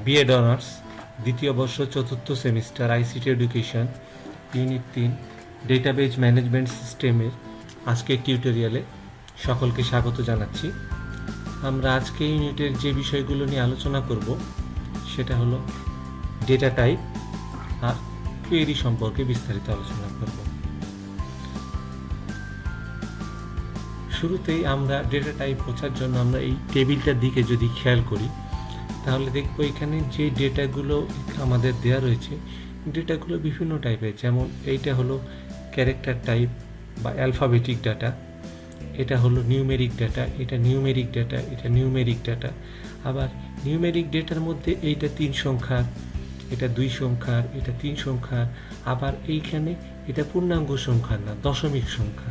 B Ed honours দ্বিতীয় বর্ষ চতুর্থ semester ICT education unit 3 database management সিস্টেমের আজকের টিউটোরিয়ালে সকলকে স্বাগত জানাচ্ছি। আমরা আজকে ইউনিটের যে বিষয়গুলো নিয়ে আলোচনা করব সেটা হলো ডেটা টাইপ আর কোয়েরি সম্পর্কে বিস্তারিত আলোচনা করব। শুরুতেই আমরা ডেটা টাইপ বোঝার জন্য আমরা এই টেবিলটার দিকে যদি খেয়াল করি তাহলে দেখবো এখানে যে ডেটাগুলো আমাদের দেওয়া রয়েছে ডেটাগুলো বিভিন্ন টাইপের, যেমন এইটা হলো ক্যারেক্টার টাইপ বা অ্যালফাবেটিক ডাটা, এটা হলো নিউমেরিক ডাটা, এটা নিউমেরিক ডাটা, এটা নিউমেরিক ডাটা। আবার নিউমেরিক ডেটার মধ্যে এইটা 3 সংখ্যার, এটা 2 সংখ্যার, এটা 3 সংখ্যার, আবার এইখানে এটা পূর্ণাঙ্গ সংখ্যা না, দশমিক সংখ্যা।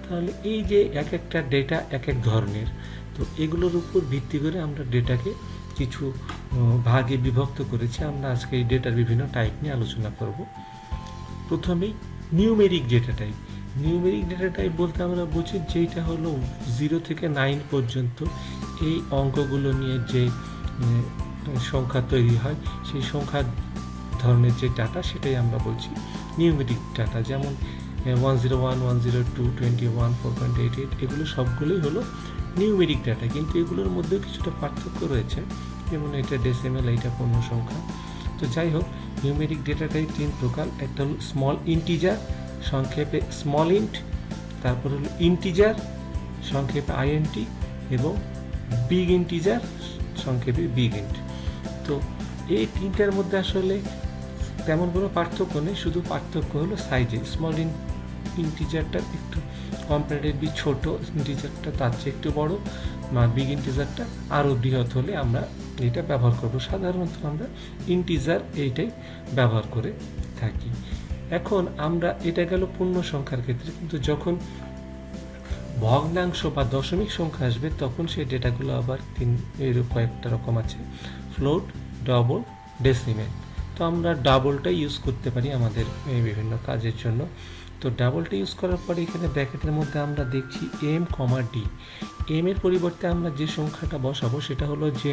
তাহলে এই যে এক একটা ডেটা এক এক ধরনের, তো এগুলোর উপর ভিত্তি করে আমরা ডেটাকে কিছু ভাগে বিভক্ত করেছি। আমরা আজকে এই ডেটার বিভিন্ন টাইপ নিয়ে আলোচনা করব। প্রথমেই numeric data type. Numeric data type বলতে আমরা বুঝি যেটা হলো 0 থেকে 9 পর্যন্ত এই অঙ্কগুলো নিয়ে যে সংখ্যা তৈরি হয় সেই সংখ্যা ধরনের যে ডাটা সেটাই আমরা বলছি নিউমেরিক ডাটা। যেমন 101, 102, 21, 4.88 এগুলো সবগুলোই হলো নিউমেরিক ডাটা, কিন্তু এগুলোর মধ্যেও কিছুটা পার্থক্য রয়েছে, যেমন এটা ডেসিমেল, এটা পূর্ণ সংখ্যা। তো যাই হোক, নিউমেরিক ডেটা টাইপ 3 প্রকার। একটা হলো স্মল ইন্টিজার, সংক্ষেপে স্মল ইন্ট, তারপর হলো ইন্টিজার, সংক্ষেপে আইএনটি, এবং বিগ ইন্টিজার, সংক্ষেপে বিগ ইন্ট। তো এই তিনটার মধ্যে আসলে তেমন কোনো পার্থক্য নেই, শুধু পার্থক্য হলো সাইজে। স্মল ইন্টিজারটা একটু কম্পারেটিভলি ছোট, ইন্টিজারটা তার চেয়ে একটু বড়, আর বিগ ইন্টিজারটা আরও বৃহৎ হলে আমরা এটা ব্যবহার করব। সাধারণত আমরা ইন্টিজার এইটাই ব্যবহার করে থাকি। এখন আমরা এটা গেল পূর্ণ সংখ্যার ক্ষেত্রে, কিন্তু যখন ভগ্নাংশ বা দশমিক সংখ্যা আসবে তখন সেই ডেটাগুলো আবার কয়েকটা রকম আছে: ফ্লোট, ডবল, ডেসিমেল। তো আমরা ডাবলটা ইউজ করতে পারি আমাদের বিভিন্ন কাজের জন্য। তো ডাবলটা ইউজ করার পরে এখানে ব্র্যাকেটের মধ্যে আমরা দেখছি এম, ডি। এম এর পরিবর্তে আমরা যে সংখ্যাটা বসাবো সেটা হলো যে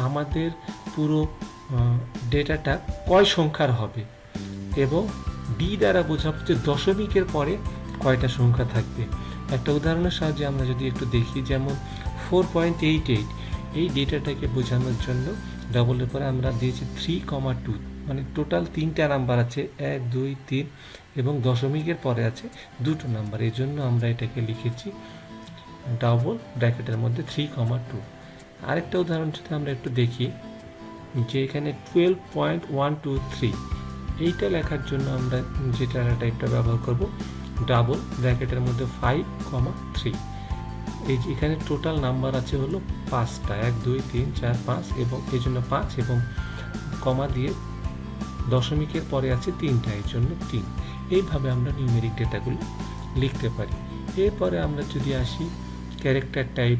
আমাদের পুরো ডেটাটা কয় সংখ্যার হবে, এবং ডি দ্বারা বোঝাবো যে দশমিকের পরে কয়টা সংখ্যা থাকবে। একটা উদাহরণের সাহায্যে আমরা যদি একটু দেখি, যেমন 4.88 এই ডেটাটাকে বোঝানোর জন্য ডবলের পরে আমরা দিয়েছি 3,2, মানে টোটাল 3টা নাম্বার আছে, 1, 2, 3, এবং দশমিকের পরে আছে 2টো নাম্বার। এই জন্য আমরা এটাকে লিখেছি ডাবল ব্র্যাকেটের মধ্যে 3,2। আরেকটা উদাহরণ যদি আমরা একটু দেখি, যে এখানে 12.123 এইটা লেখার জন্য আমরা যে ডাটা টাইপটা ব্যবহার করব ডাবল ব্র্যাকেটের মধ্যে 5,3। এই যে এখানে টোটাল নাম্বার আছে হলো 5টা, 1, 2, 3, 4, 5, এবং এই জন্য 5, এবং কমা দিয়ে দশমিকের পরে আছে 3টা, এই জন্য 3। এইভাবে আমরা নিউমেরিক ডেটাগুলো লিখতে পারি। এরপরে আমরা যদি আসি ক্যারেক্টার টাইপ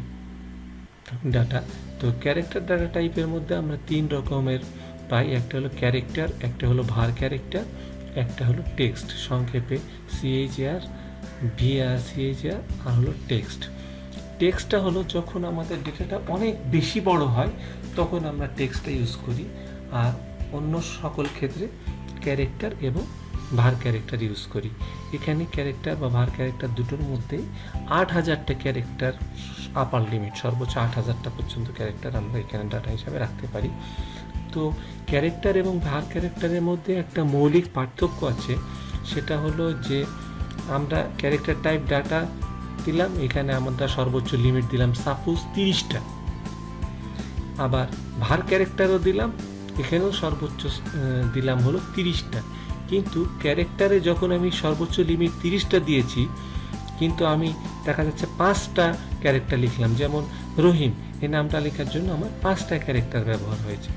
ডাটা, তো ক্যারেক্টার ডাটা টাইপের মধ্যে আমরা 3 রকমের পাই। একটা হলো ক্যারেক্টার, একটা হলো ভার ক্যারেক্টার, একটা হলো টেক্সট, সংক্ষেপে CHR, VR, CHR, আর হলো টেক্সট। টেক্সটটা হলো যখন আমাদের ডেটাটা অনেক বেশি বড় হয় তখন আমরা টেক্সটটা ইউজ করি, আর অন্য সকল ক্ষেত্রে ক্যারেক্টার এবং ভার ক্যারেক্টার ইউজ করি। এখানে ক্যারেক্টার বা ভার ক্যারেক্টার দুটোর মধ্যেই 8,000টা ক্যারেক্টার আপার লিমিট, সর্বোচ্চ 8,000টা পর্যন্ত ক্যারেক্টার আমরা এখানে ডাটা হিসাবে রাখতে পারি। তো ক্যারেক্টার এবং ভার ক্যারেক্টারের মধ্যে একটা মৌলিক পার্থক্য আছে, সেটা হলো যে আমরা ক্যারেক্টার টাইপ ডাটা দিলাম, এখানে আমরা সর্বোচ্চ লিমিট দিলাম সাপোজ 30টা। আবার ভার ক্যারেক্টারও দিলাম, এখানেও সর্বোচ্চ দিলাম হলো 30টা। কিন্তু ক্যারেক্টারে যখন আমি সর্বোচ্চ লিমিট 30টা দিয়েছি, কিন্তু আমি দেখা যাচ্ছে 5টা ক্যারেক্টার লিখলাম, যেমন রহিম এই নামটা লেখার জন্য আমার 5টা ক্যারেক্টার ব্যবহার হয়েছে।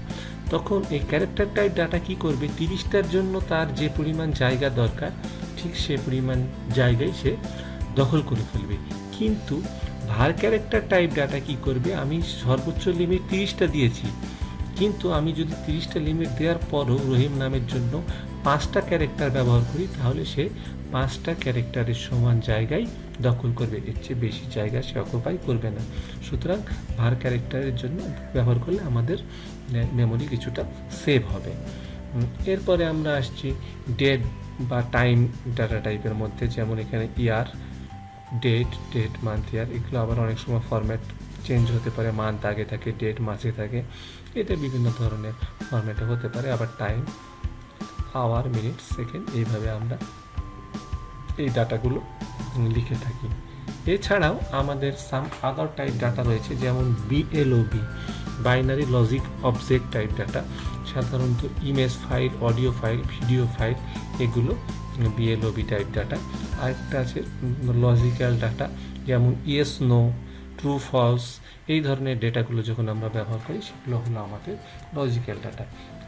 তখন এই ক্যারেক্টার টাইপ ডাটা কি করবে, 30টার জন্য তার যে পরিমাণ জায়গা দরকার ঠিক সে পরিমাণ জায়গায় সে দখল করে ফেলবে। কিন্তু ভার ক্যারেক্টার টাইপ ডাটা কি করবে, আমি সর্বোচ্চ লিমিট 30টা দিয়েছি, কিন্তু আমি যদি 30টা লিমিট দেওয়ার পরও রহিম নামের জন্য 5টা ক্যারেক্টার ব্যবহার করি তাহলে সে 5টা ক্যারেক্টারের সমান জায়গায় দখল করবে, এর চেয়ে বেশি জায়গা সে অকুপাই করবে না। সুতরাং var ক্যারেক্টারের জন্য ব্যবহার করলে আমাদের মেমোরি কিছুটা সেভ হবে। এরপরে আমরা আসছি ডেট বা টাইম ডাটা টাইপের মধ্যে, যেমন এখানে ইয়ার, ডেট মান্থ ইয়ার, এগুলো আবার অনেক সময় ফরম্যাট চেঞ্জ হতে পারে, মান্থ আগে থাকে, ডেট মাঝে থাকে, এটা বিভিন্ন ধরনের ফরম্যাটে হতে পারে। আবার টাইম, আওয়ার, মিনিট, সেকেন্ড, এইভাবে আমরা এই ডাটাগুলো লিখে থাকি। এছাড়াও আমাদের সাম আদার টাইপ ডাটা রয়েছে, যেমন BLOB, binary logic object type data, সাধারণত image file, audio file, video file, এগুলো বিএলওবি টাইপ ডাটা। আরেকটা আছে লজিক্যাল ডাটা, যেমন ইয়েস, নো, ট্রু, ফলস, এই ধরনের ডেটাগুলো যখন আমরা ব্যবহার করি সেগুলো হলো আমাদের লজিক্যাল ডাটা।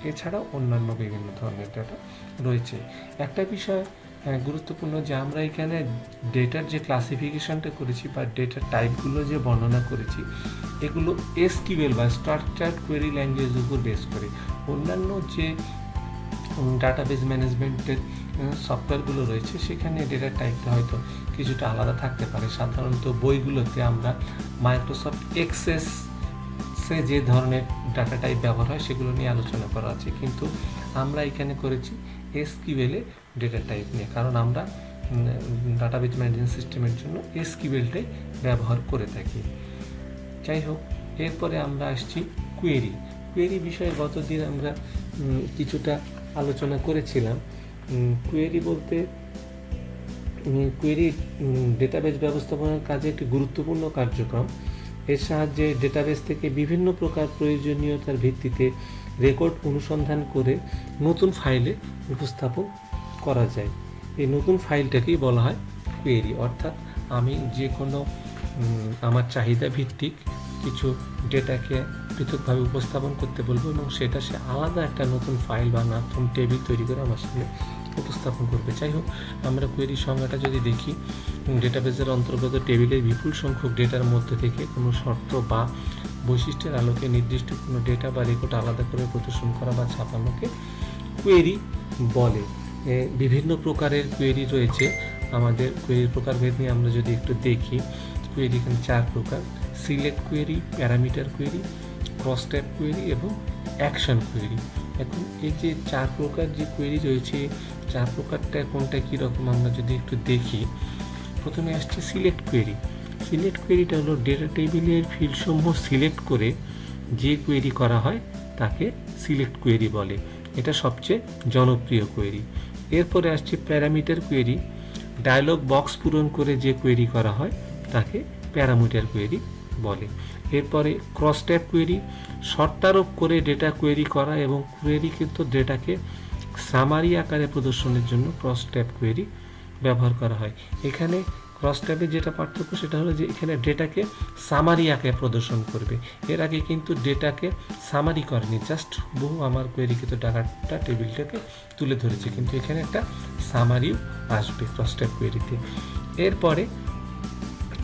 এছাড়াও অন্যান্য বিভিন্ন ধরনের ডাটা রয়েছে। একটা বিষয় গুরুত্বপূর্ণ যে আমরা এখানে ডেটার যে ক্লাসিফিকেশনটা করেছি বা ডেটার টাইপগুলো যে বর্ণনা করেছি, এগুলো এসকিউএল বা স্ট্রাকচার্ড কোয়েরি ল্যাঙ্গুয়েজের উপর বেস করে। অন্যান্য যে ডাটাবেস ম্যানেজমেন্টের সফটওয়্যারগুলো রয়েছে সেখানে ডেটার টাইপটা হয়তো কিছুটা আলাদা থাকতে পারে। সাধারণত বইগুলোতে আমরা মাইক্রোসফট এক্সেসে যে ধরনের ডাটা টাইপ ব্যবহার হয় সেগুলো নিয়ে আলোচনা করা আছে, কিন্তু আমরা এখানে করেছি এসকিউএলে ডেটা টাইপ নিয়ে, কারণ আমরা ডাটাবেস ম্যানেজমেন্ট সিস্টেমের জন্য এসকিউএলটাই ব্যবহার করে থাকি। যাই হোক, এরপরে আমরা আসছি কোয়েরি বিষয়ে গতদিন আমরা কিছুটা আলোচনা করেছিলাম। কোয়েরি বলতে কোয়েরি ডেটাবেস ব্যবস্থাপনার কাজে একটি গুরুত্বপূর্ণ কার্যক্রম। এর সাহায্যে ডেটাবেস থেকে বিভিন্ন প্রকার প্রয়োজনীয়তার ভিত্তিতে রেকর্ড অনুসন্ধান করে নতুন ফাইলে উপস্থাপন করা যায়। এই নতুন ফাইলটাকেই বলা হয় কোয়েরি, অর্থাৎ আমি যে কোনো আমার চাহিদা ভিত্তিক কিছু ডেটাকে পৃথকভাবে উপস্থাপন করতে বলবো এবং সেটা সে আলাদা একটা নতুন ফাইল বা নতুন টেবিল তৈরি করে আমার সামনে উপস্থাপন করবে। যাই হোক, আমরা কোয়েরি সংজ্ঞাটা যদি দেখি, ডেটাবেসের অন্তর্গত টেবিলের বিপুল সংখ্যক ডেটার মধ্যে থেকে কোনো শর্ত বা বৈশিষ্ট্যের আলোকে নির্দিষ্ট কোনো ডেটা বা রেকর্ড আলাদা করে প্রদর্শন করা বা ছাপানোকে কোয়েরি বলে। বিভিন্ন প্রকারের কোয়েরি রয়েছে। আমাদের কোয়েরির প্রকারভেদ নিয়ে আমরা যদি একটু দেখি, কোয়েরি এখানে 4 প্রকার: select query, parameter query, cross tab query এবং অ্যাকশন কোয়েরি। এখন এই যে 4 প্রকার যে কোয়েরি রয়েছে, 4 প্রকারটা কোনটা কীরকম আমরা যদি একটু দেখি, প্রথমে আসছে সিলেক্ট কোয়েরি। সিলেক্ট কোয়েরিটা হলো ডেটা টেবিলের ফিল্ডসমূহ সিলেক্ট করে যে কোয়েরি করা হয় তাকে সিলেক্ট কোয়েরি বলে। এটা সবচেয়ে জনপ্রিয় কোয়েরি। এরপরে আসছে প্যারামিটার কোয়েরি। ডায়লগ বক্স পূরণ করে যে কোয়েরি করা হয় তাকে প্যারামিটার কোয়েরি বলে। এরপরে ক্রস ট্যাব কোয়েরি, শর্তারোপ করে ডেটা কোয়েরি করা এবং কোয়েরিকৃত ডেটাকে সামারি আকারে প্রদর্শনের জন্য ক্রস ট্যাব কোয়েরি ব্যবহার করা হয়। এখানে ক্রস ট্যাবে যেটা পার্থক্য সেটা হলো যে এখানে ডেটাকে সামারি আকারে প্রদর্শন করবে। এর আগে কিন্তু ডেটাকে সামারি করেনি, জাস্ট বহু আমার কোয়েরিকৃত ডাটা টেবিলটাকে তুলে ধরেছে, কিন্তু এখানে একটা সামারিও আসবে ক্রস ট্যাব কোয়েরিতে। এরপরে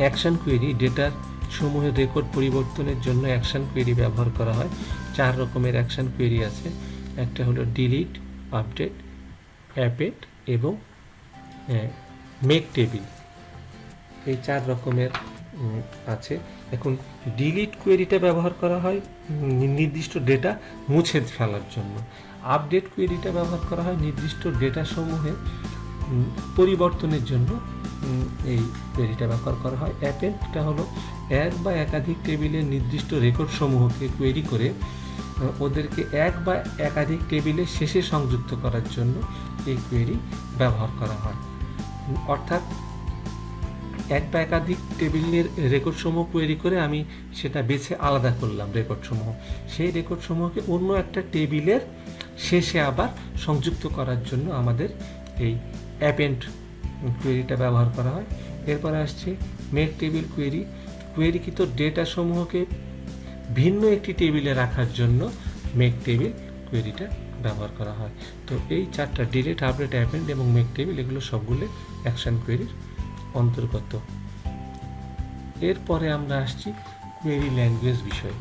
অ্যাকশন কোয়েরি, ডেটার সমূহের রেকর্ড পরিবর্তনের জন্য অ্যাকশন কোয়েরি ব্যবহার করা হয়। 4 রকমের অ্যাকশন কোয়েরি আছে। একটা হলো ডিলিট, আপডেট, অ্যাপেট এবং মেক টেবিল। এই 4 রকমের আছে। এখন ডিলিট কোয়েরিটা ব্যবহার করা হয় নির্দিষ্ট ডেটা মুছে ফেলার জন্য। আপডেট কোয়েরিটা ব্যবহার করা হয় নির্দিষ্ট ডেটা সমূহে পরিবর্তনের জন্য এই কোয়েরিটা ব্যবহার করা হয়। অ্যাপেটটা হলো এক বা একাধিক টেবিলের নির্দিষ্ট রেকর্ড সমূহকে কোয়েরি করে ওদেরকে এক বা একাধিক টেবিলের শেষে সংযুক্ত করার জন্য এই কোয়েরি ব্যবহার করা হয়। অর্থাৎ এক বা একাধিক টেবিলের রেকর্ড সমূহ কোয়েরি করে আমি সেটা বেছে আলাদা করলাম রেকর্ড সমূহ, সেই রেকর্ড সমূহকে অন্য একটা টেবিলের শেষে আবার সংযুক্ত করার জন্য আমাদের এই অ্যাপেন্ড কোয়েরিটা ব্যবহার করা হয়। এরপর আসছে মেক টেবিল কোয়েরি। কোয়েরিকৃত ডেটা সমূহকে ভিন্ন একটি টেবিলে রাখার জন্য মেক টেবিল কোয়েরিটা ব্যবহার করা হয়। তো এই 4টা ডিলিট, আপডেট, অ্যাপেন্ড এবং মেক টেবিল এগুলো সবগুলো অ্যাকশন কোয়েরির অন্তর্গত। এরপরে আমরা আসছি কোয়েরি ল্যাঙ্গুয়েজ বিষয়ে।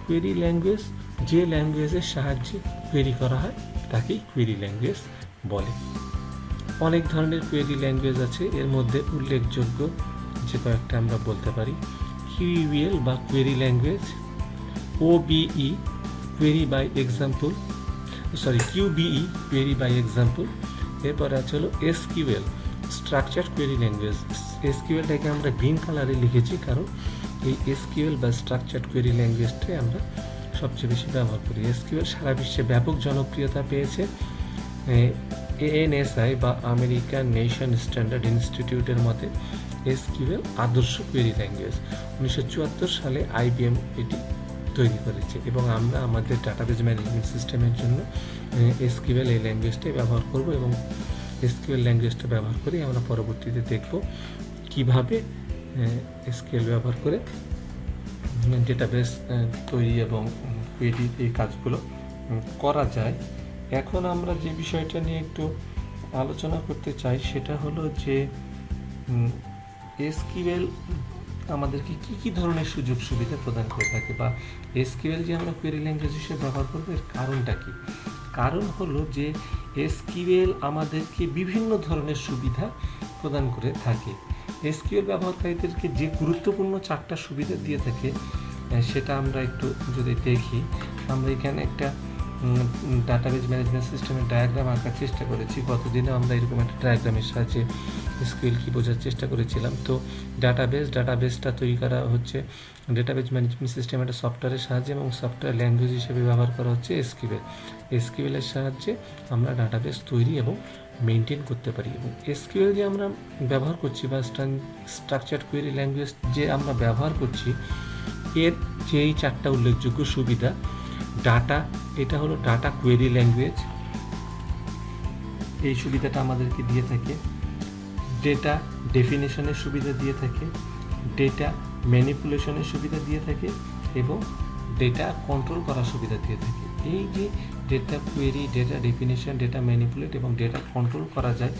কোয়েরি ল্যাঙ্গুয়েজ যে ল্যাঙ্গুয়েজের সাহায্যে কোয়েরি করা হয় তাকেই কোয়েরি ল্যাঙ্গুয়েজ বলে। অনেক ধরনের কোয়েরি ল্যাঙ্গুয়েজ আছে, এর মধ্যে উল্লেখযোগ্য যে কয়েকটা আমরা বলতে পারি: কিউইএল বা query language, OBE query by example, QBE query by example. এরপরে আছে হলো এসকিউএল স্ট্রাকচার কোয়েরি ল্যাঙ্গুয়েজ। এসকিউএলটাকে আমরা গ্রিন কালারে লিখেছি কারণ এই এসকিউএল বা স্ট্রাকচার কোয়েরি ল্যাঙ্গুয়েজটাই আমরা সবচেয়ে বেশি ব্যবহার করি। এসকিউএল সারা বিশ্বে ব্যাপক জনপ্রিয়তা পেয়েছে। এএনএসআই বা আমেরিকান নেশন স্ট্যান্ডার্ড ইনস্টিটিউটের মতে এসকিউএল আদর্শ কোয়েরি ল্যাঙ্গুয়েজ। 1974 সালে আইবিএম এটি তৈরি করেছে এবং আমরা আমাদের ডাটাবেজ ম্যানেজমেন্ট সিস্টেমের জন্য এসকিউএল এই ল্যাঙ্গুয়েজটাই ব্যবহার করব এবং এসকিউএল ল্যাঙ্গুয়েজটা ব্যবহার করে আমরা পরবর্তীতে দেখব কিভাবে এসকিউএল ব্যবহার করে ডেটাবেস তৈরি এবং কোয়েরি এই কাজগুলো করা যায়। এখন আমরা যে বিষয়টা নিয়ে একটু আলোচনা করতে চাই সেটা হলো যে এসকিউএল আমাদেরকে কী কী ধরনের সুযোগ সুবিধা প্রদান করে থাকে, বা এসকিউএল যে আমরা কোয়েরি ল্যাঙ্গুয়েজ হিসেবে ব্যবহার করবো এর কারণটা কী? কারণ হলো যে এসকিউএল আমাদেরকে বিভিন্ন ধরনের সুবিধা প্রদান করে থাকে। এসকিউএল ব্যবহারকারীদেরকে যে গুরুত্বপূর্ণ 4টা সুবিধা দিয়ে থাকে সেটা আমরা একটু যদি দেখি, আমরা এখানে একটা ডাটাবেজ ম্যানেজমেন্ট সিস্টেমের ডায়াগ্রাম আঁকার চেষ্টা করেছি। গতদিনে আমরা এরকম একটা ডায়াগ্রামের সাহায্যে এসকিউএল কি বোঝার চেষ্টা করেছিলাম। তো ডাটাবেসটা তৈরি করা হচ্ছে ডাটাবেজ ম্যানেজমেন্ট সিস্টেম একটা সফটওয়্যারের সাহায্যে এবং সফটওয়্যার ল্যাঙ্গুয়েজ হিসেবে ব্যবহার করা হচ্ছে এসকিউএল। এসকিউএলের সাহায্যে আমরা ডাটাবেস তৈরি এবং মেনটেন করতে পারি। এবং এসকিউএল যে আমরা ব্যবহার করছি বা স্ট্রাকচার্ড কোয়েরি ল্যাঙ্গুয়েজ যে আমরা ব্যবহার করছি এর যে এই 4টা উল্লেখযোগ্য সুবিধা: ডাটা, এটা হলো ডাটা কোয়েরি ল্যাঙ্গুয়েজ, এই সুবিধাটা আমাদেরকে দিয়ে থাকে। ডেটা ডেফিনেশনের সুবিধা দিয়ে থাকে, ডেটা ম্যানিপুলেশনের সুবিধা দিয়ে থাকে এবং ডেটা কন্ট্রোল করার সুবিধা দিয়ে থাকে। এই যে data query, data definition, data manipulate এবং ডেটা কন্ট্রোল করা যায়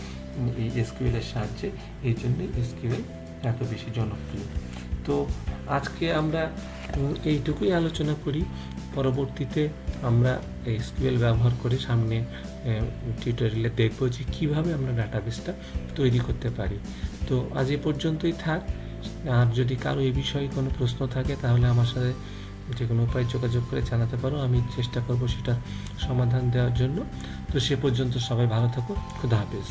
এই এসকিউএলের সাহায্যে, এই জন্যই এসকিউএল এত বেশি জনপ্রিয়। তো আজকে আমরা এইটুকুই আলোচনা করি। পরবর্তীতে আমরা এসকিউএল ব্যবহার করে সামনে টিউটোরিয়ালে দেখব যে কীভাবে আমরা ডাটাবেসটা তৈরি করতে পারি। তো আজ এ পর্যন্তই থাক। আর যদি কারো এই বিষয়ে কোনো প্রশ্ন থাকে তাহলে আমার সাথে যে কোনো উপায়ে যোগাযোগ করে জানাতে পারো, আমি চেষ্টা করব সেটার সমাধান দেওয়ার জন্য। তো সে পর্যন্ত সবাই ভালো থাকো। খুদা হাফেজ।